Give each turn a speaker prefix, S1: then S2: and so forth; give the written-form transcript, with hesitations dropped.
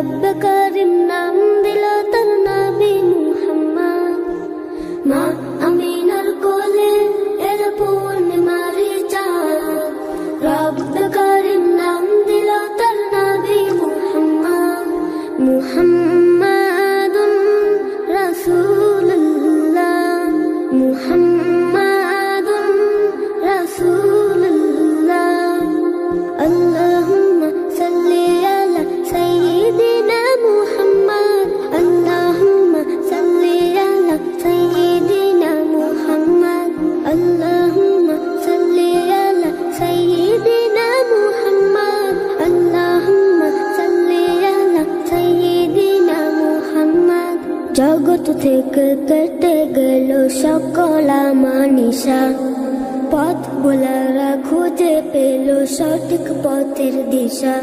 S1: রব করিম নাম দিল তার নবী মুহাম্মদ। মা আমিনার কোলে এর পূর্ণিমারি চাঁদ, রব করিম নাম দিল তার নবী মুহাম্মদ। মুহাম্মাদুন রাসূলুল্লাহ, মুহাম্মাদুন রাসূলুল্লাহ। আল্লাহুম্মা সাল্লি আলা সাইয়্যিদিনা মুহাম্মদ, আল্লাহুম্মা সাল্লি আলা সাইয়্যিদিনা মুহাম্মদ, আল্লাহুম্মা সাল্লি আলা সাইয়্যিদিনা মুহাম্মদ, আল্লাহুম্মা সাল্লি আলা সাইয়্যিদিনা মুহাম্মদ। জগৎ থেকে কেটে গেল সকল আমানিশা, পথ ভোলারা খুঁজে পেল সঠিক পথের দিশা।